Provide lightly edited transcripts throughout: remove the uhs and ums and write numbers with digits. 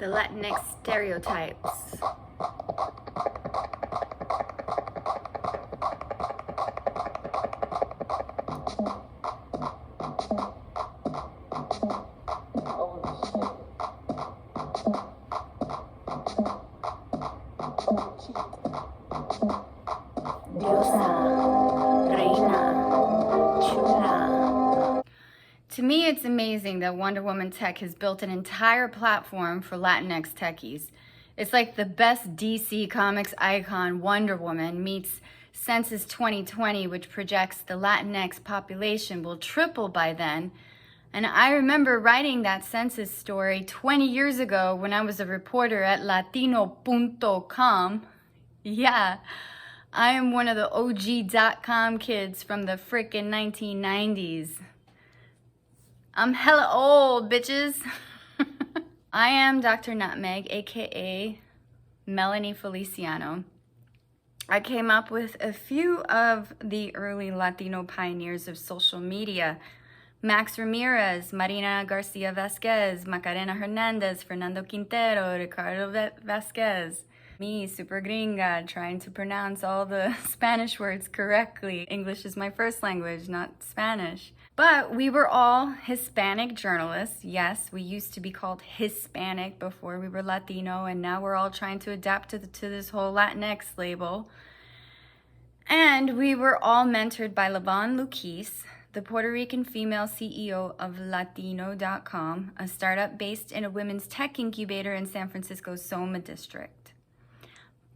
the Latinx stereotypes. To me, it's amazing that Women Tech has built an entire platform for Latinx techies. It's like the best DC Comics icon Wonder Woman meets Census 2020, which projects the Latinx population will triple by then. And I remember writing that census story 20 years ago when I was a reporter at latino.com. Yeah, I am one of the OG.com kids from the frickin' 1990s. I'm hella old, bitches. I am Dr. Nutmeg, aka Melanie Feliciano. I came up with a few of the early Latino pioneers of social media. Max Ramirez, Marina Garcia Vasquez, Macarena Hernandez, Fernando Quintero, Ricardo Vasquez. Me, super gringa, trying to pronounce all the Spanish words correctly. English is my first language, not Spanish. But we were all Hispanic journalists. Yes, we used to be called Hispanic before we were Latino, and now we're all trying to adapt to this whole Latinx label. And we were all mentored by Lavon Luquis, the Puerto Rican female CEO of Latino.com, a startup based in a women's tech incubator in San Francisco's Soma district.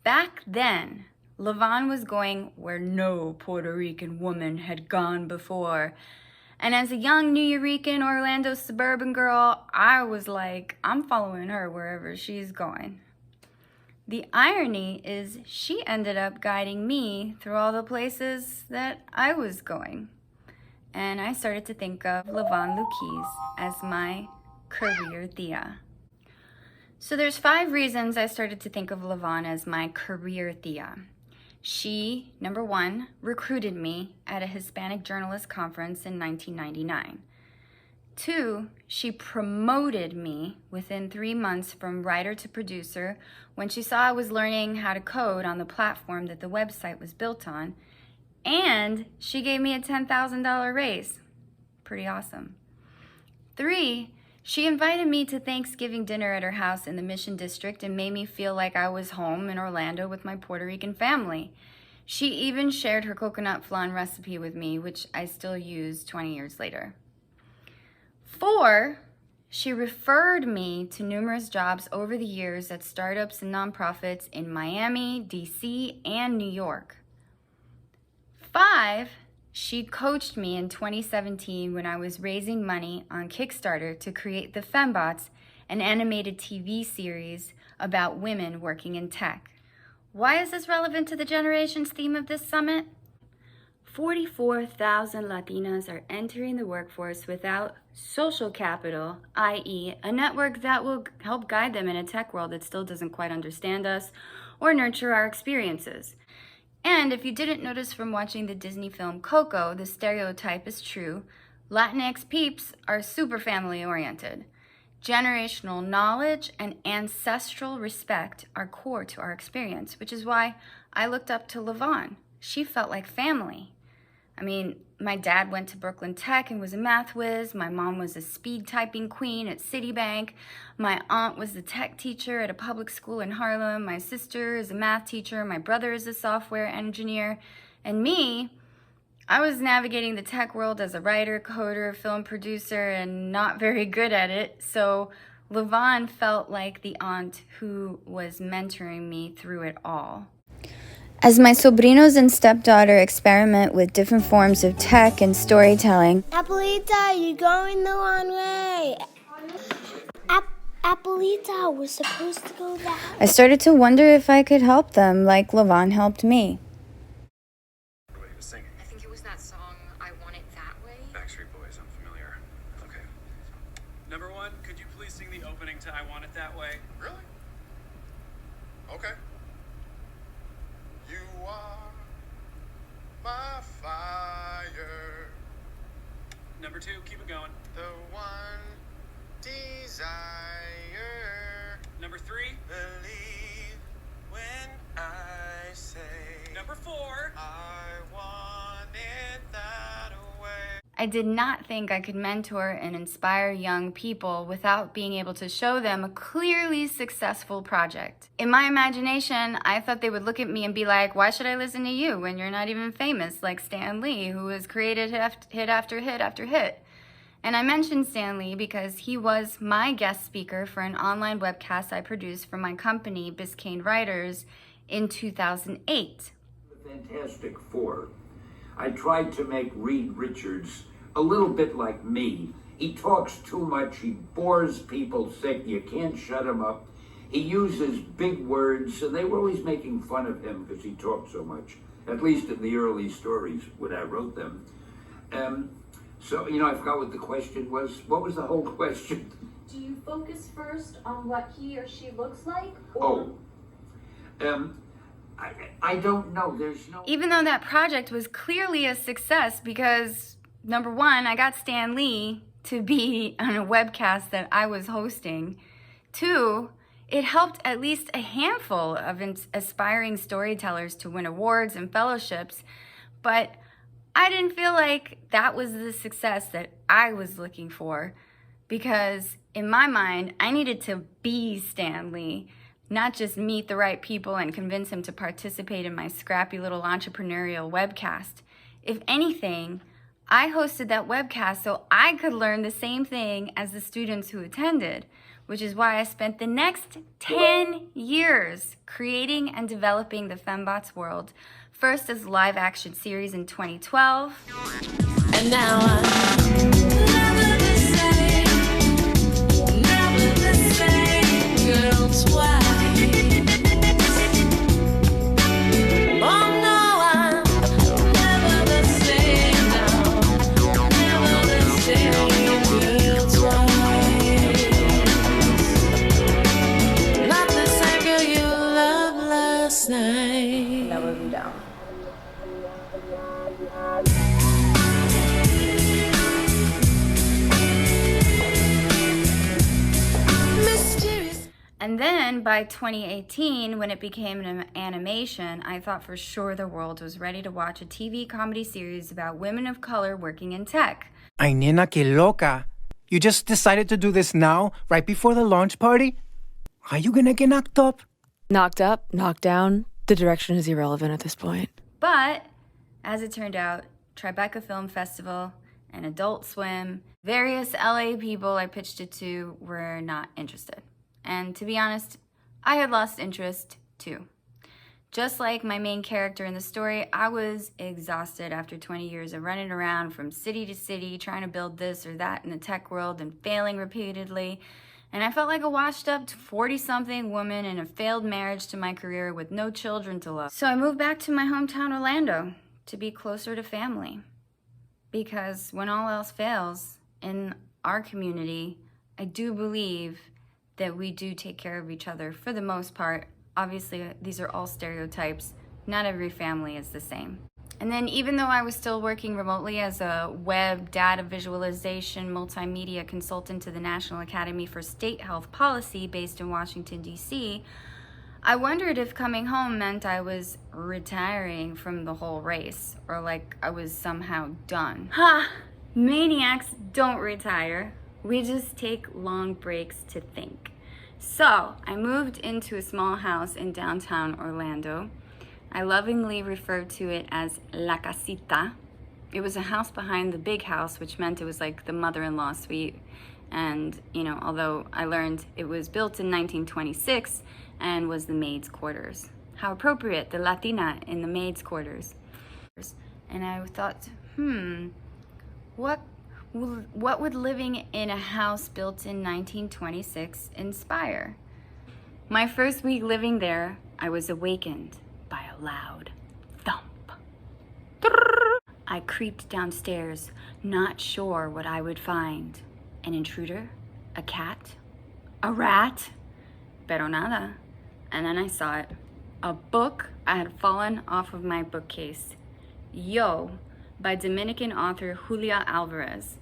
Back then, Lavon was going where no Puerto Rican woman had gone before. And as a young New Yorican Orlando suburban girl, I was like, I'm following her wherever she's going. The irony is she ended up guiding me through all the places that I was going. And I started to think of Lavon Luquis as my career tia. So there's 5 reasons I started to think of Lavon as my career tia. She, number 1, recruited me at a Hispanic journalist conference in 1999. 2, she promoted me within 3 months from writer to producer when she saw I was learning how to code on the platform that the website was built on. And she gave me a $10,000 raise. Pretty awesome. 3, she invited me to Thanksgiving dinner at her house in the Mission District and made me feel like I was home in Orlando with my Puerto Rican family. She even shared her coconut flan recipe with me, which I still use 20 years later. 4, she referred me to numerous jobs over the years at startups and nonprofits in Miami, DC, and New York. 5, she coached me in 2017 when I was raising money on Kickstarter to create The Fembots, an animated TV series about women working in tech. Why is this relevant to the generations theme of this summit? 44,000 Latinas are entering the workforce without social capital, i.e., a network that will help guide them in a tech world that still doesn't quite understand us or nurture our experiences. And if you didn't notice from watching the Disney film Coco, the stereotype is true. Latinx peeps are super family-oriented. Generational knowledge and ancestral respect are core to our experience, which is why I looked up to Lavon. She felt like family. I mean, my dad went to Brooklyn Tech and was a math whiz. My mom was a speed typing queen at Citibank. My aunt was the tech teacher at a public school in Harlem. My sister is a math teacher. My brother is a software engineer. And me, I was navigating the tech world as a writer, coder, film producer, and not very good at it. So Lavon felt like the aunt who was mentoring me through it all. As my sobrinos and stepdaughter experiment with different forms of tech and storytelling, Abuelita, you're going the wrong way. Abuelita, we're supposed to go that way. I started to wonder if I could help them like Lavon helped me. I think it was that song, I Want It That Way. Backstreet Boys, I'm familiar. Okay. Number 1, could you please sing the opening to I Want It That Way? Really? Okay. You are my fire. Number 2, keep it going. The one desire. Number 3. Believe when I say. Number 4. I want it that way. I did not think I could mentor and inspire young people without being able to show them a clearly successful project. In my imagination, I thought they would look at me and be like, why should I listen to you when you're not even famous like Stan Lee, who has created hit after hit after hit? And I mentioned Stan Lee because he was my guest speaker for an online webcast I produced for my company, Biscayne Writers, in 2008. The Fantastic Four. I tried to make Reed Richards a little bit like me. He talks too much, he bores people sick, you can't shut him up. He uses big words, and they were always making fun of him because he talked so much, at least in the early stories when I wrote them. So, I forgot what the question was. What was the whole question? Do you focus first on what he or she looks like? Or... I don't know. There's no... Even though that project was clearly a success because, number one, I got Stan Lee to be on a webcast that I was hosting. 2, it helped at least a handful of aspiring storytellers to win awards and fellowships, but I didn't feel like that was the success that I was looking for because in my mind, I needed to be Stan Lee, not just meet the right people and convince him to participate in my scrappy little entrepreneurial webcast. If anything, I hosted that webcast so I could learn the same thing as the students who attended, which is why I spent the next 10 years creating and developing the Fembots world, first as a live action series in 2012. And now I'm never the same, girl, twice. Oh no, I'm never the same now, never the same, girl, twice. Not the same girl you loved last night. Never be down. And then by 2018, when it became an animation, I thought for sure the world was ready to watch a TV comedy series about women of color working in tech. Ay, nena, que loca. You just decided to do this now, right before the launch party? Are you gonna get knocked up? Knocked up, knocked down. The direction is irrelevant at this point. But, as it turned out, Tribeca Film Festival and Adult Swim, various LA people I pitched it to were not interested. And to be honest, I had lost interest too. Just like my main character in the story, I was exhausted after 20 years of running around from city to city, trying to build this or that in the tech world and failing repeatedly. And I felt like a washed up 40-something woman in a failed marriage to my career with no children to love. So I moved back to my hometown, Orlando, to be closer to family. Because when all else fails, in our community, I do believe that we do take care of each other for the most part. Obviously, these are all stereotypes. Not every family is the same. And then even though I was still working remotely as a web data visualization multimedia consultant to the National Academy for State Health Policy based in Washington, D.C., I wondered if coming home meant I was retiring from the whole race, or like I was somehow done. Ha! Maniacs don't retire. We just take long breaks to think. So I moved into a small house in downtown Orlando. I lovingly referred to it as La Casita. It was a house behind the big house, which meant it was like the mother-in-law suite. And, although I learned it was built in 1926 and was the maid's quarters. How appropriate, the Latina in the maid's quarters. And I thought, what would living in a house built in 1926 inspire? My first week living there, I was awakened by a loud thump. I creeped downstairs, not sure what I would find. An intruder? A cat? A rat? Pero nada. And then I saw it. A book I had fallen off of my bookcase. Yo, by Dominican author Julia Alvarez.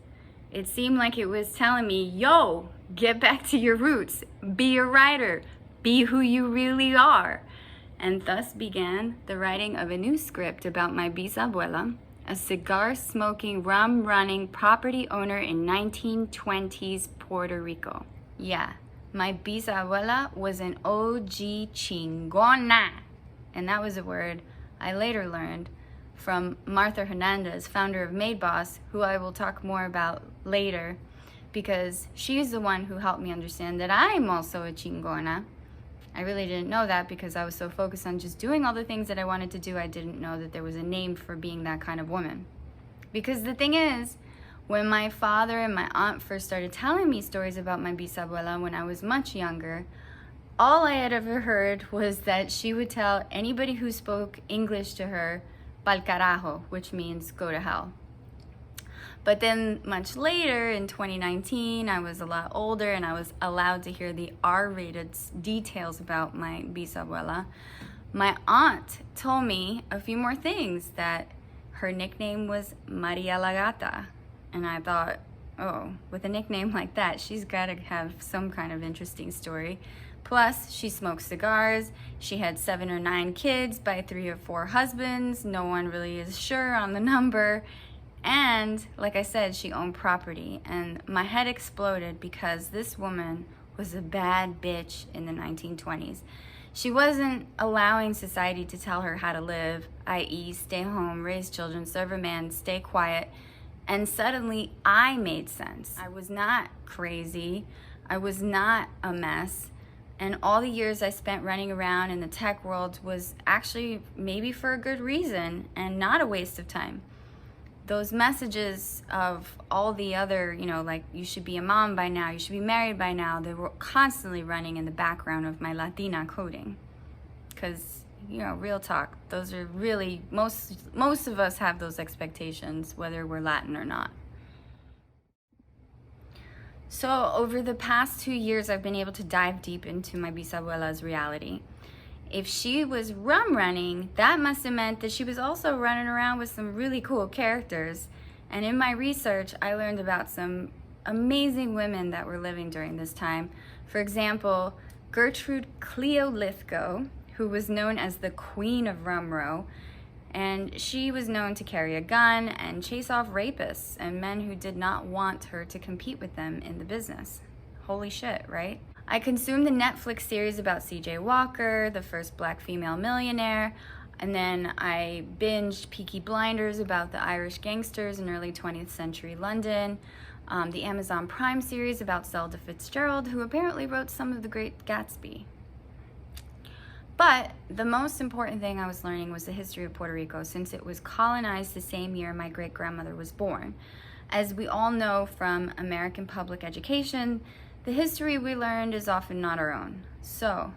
It seemed like it was telling me, yo, get back to your roots, be a writer, be who you really are. And thus began the writing of a new script about my bisabuela, a cigar-smoking, rum-running property owner in 1920s Puerto Rico. Yeah, my bisabuela was an OG chingona. And that was a word I later learned from Martha Hernandez, founder of Maid Boss, who I will talk more about later, because she's the one who helped me understand that I'm also a chingona. I really didn't know that because I was so focused on just doing all the things that I wanted to do. I didn't know that there was a name for being that kind of woman. Because the thing is, when my father and my aunt first started telling me stories about my bisabuela when I was much younger, all I had ever heard was that she would tell anybody who spoke English to her, pal carajo, which means go to hell. But then much later in 2019, I was a lot older and I was allowed to hear the R-rated details about my bisabuela. My aunt told me a few more things, that her nickname was Maria la Gata. And I thought, oh, with a nickname like that, she's got to have some kind of interesting story. Plus, she smoked cigars. She had 7 or 9 kids by 3 or 4 husbands. No one really is sure on the number. And like I said, she owned property. And my head exploded because this woman was a bad bitch in the 1920s. She wasn't allowing society to tell her how to live, i.e. stay home, raise children, serve a man, stay quiet. And suddenly I made sense. I was not crazy. I was not a mess. And all the years I spent running around in the tech world was actually maybe for a good reason and not a waste of time. Those messages of all the other, like you should be a mom by now, you should be married by now, they were constantly running in the background of my Latina coding. Because, real talk, those are really, most of us have those expectations, whether we're Latin or not. So over the past 2 years, I've been able to dive deep into my bisabuela's reality. If she was rum running, that must have meant that she was also running around with some really cool characters. And in my research, I learned about some amazing women that were living during this time. For example, Gertrude Cleo Lithgow, who was known as the Queen of Rumrow, and she was known to carry a gun and chase off rapists and men who did not want her to compete with them in the business. Holy shit, right? I consumed the Netflix series about C.J. Walker, the first black female millionaire, and then I binged Peaky Blinders about the Irish gangsters in early 20th century London, the Amazon Prime series about Zelda Fitzgerald, who apparently wrote some of The Great Gatsby. But the most important thing I was learning was the history of Puerto Rico, since it was colonized the same year my great-grandmother was born. As we all know from American public education, the history we learned is often not our own. So,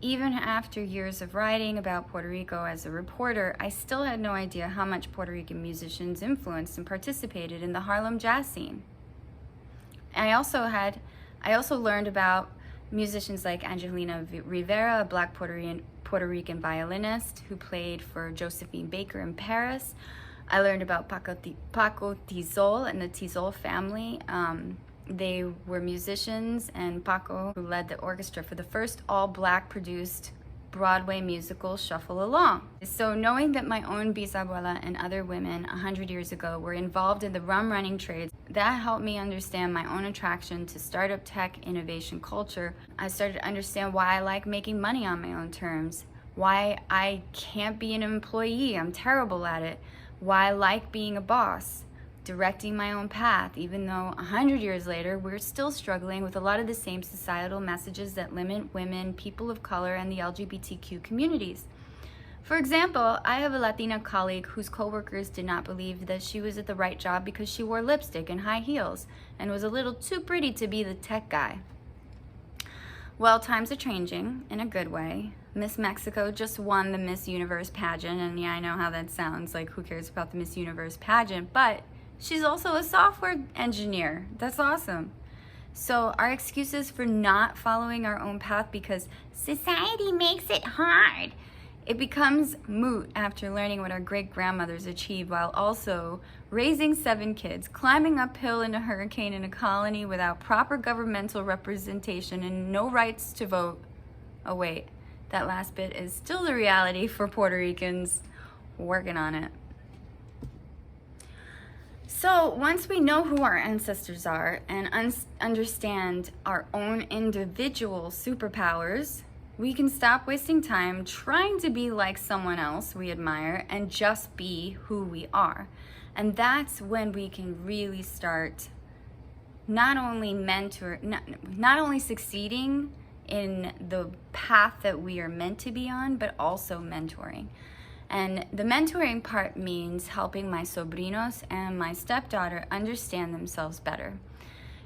even after years of writing about Puerto Rico as a reporter, I still had no idea how much Puerto Rican musicians influenced and participated in the Harlem jazz scene. I also learned about musicians like Angelina Rivera, a black Puerto Rican violinist who played for Josephine Baker in Paris. I learned about Paco Tizol and the Tizol family. They were musicians, and Paco, who led the orchestra for the first all-black produced Broadway musical, Shuffle Along. So knowing that my own bisabuela and other women 100 years ago were involved in the rum-running trades, that helped me understand my own attraction to startup tech innovation culture. I started to understand why I like making money on my own terms, why I can't be an employee, I'm terrible at it, why I like being a boss, directing my own path, even though 100 years later, we're still struggling with a lot of the same societal messages that limit women, people of color, and the LGBTQ communities. For example, I have a Latina colleague whose coworkers did not believe that she was at the right job because she wore lipstick and high heels and was a little too pretty to be the tech guy. Well, times are changing in a good way. Miss Mexico just won the Miss Universe pageant, and yeah, I know how that sounds, like who cares about the Miss Universe pageant, but she's also a software engineer. That's awesome. So our excuses for not following our own path because society makes it hard It becomes moot after learning what our great-grandmothers achieved while also raising 7 kids, climbing uphill in a hurricane in a colony without proper governmental representation and no rights to vote. Oh wait, that last bit is still the reality for Puerto Ricans. Working on it. So once we know who our ancestors are and understand our own individual superpowers, we can stop wasting time trying to be like someone else we admire and just be who we are. And that's when we can really start not only succeeding in the path that we are meant to be on, but also mentoring. And the mentoring part means helping my sobrinos and my stepdaughter understand themselves better.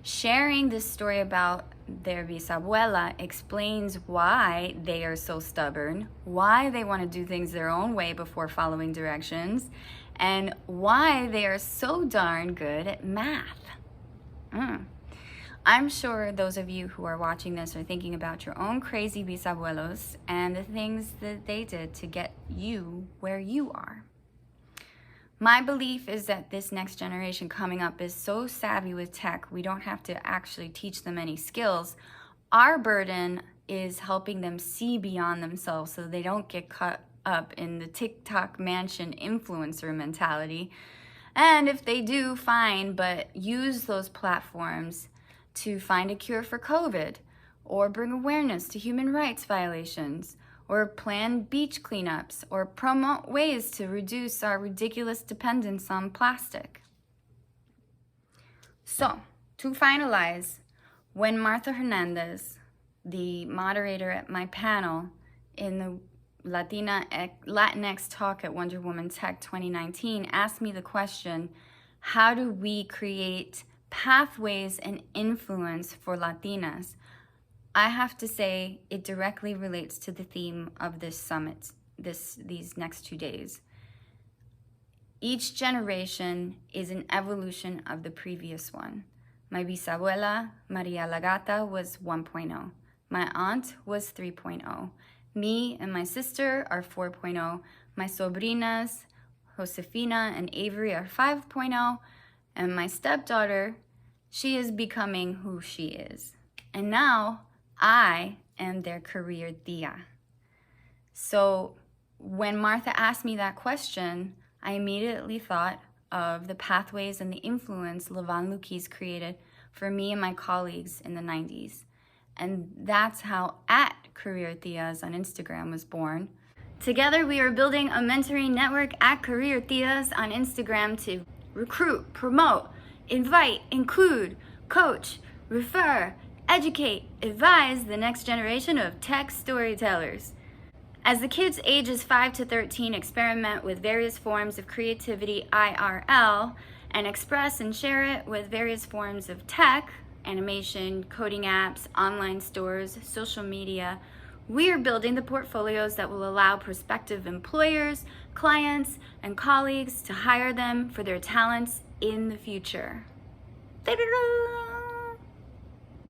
Sharing this story about their bisabuela explains why they are so stubborn, why they want to do things their own way before following directions, and why they are so darn good at math. I'm sure those of you who are watching this are thinking about your own crazy bisabuelos and the things that they did to get you where you are. My belief is that this next generation coming up is so savvy with tech, we don't have to actually teach them any skills. Our burden is helping them see beyond themselves so they don't get caught up in the TikTok mansion influencer mentality. And if they do, fine, but use those platforms to find a cure for COVID, or bring awareness to human rights violations, or plan beach cleanups, or promote ways to reduce our ridiculous dependence on plastic. So, to finalize, when Martha Hernandez, the moderator at my panel in the Latinx Talk at Wonder Woman Tech 2019, asked me the question, how do we create pathways and influence for Latinas? I have to say it directly relates to the theme of this summit, these next 2 days. Each generation is an evolution of the previous one. My bisabuela, Maria La Gata, was 1.0. My aunt was 3.0. Me and my sister are 4.0. My sobrinas, Josefina and Avery, are 5.0. And my stepdaughter, she is becoming who she is. And now I am their CareerTia. So when Martha asked me that question, I immediately thought of the pathways and the influence Levan Luquis created for me and my colleagues in the 90s. And that's how @CareerTias on Instagram was born. Together we are building a mentoring network at CareerTias on Instagram to recruit, promote, invite, include, coach, refer, educate, advise the next generation of tech storytellers. As the kids ages 5 to 13 experiment with various forms of creativity IRL and express and share it with various forms of tech, animation, coding apps, online stores, social media, we are building the portfolios that will allow prospective employers, clients, and colleagues to hire them for their talents in the future. Ta-da-da!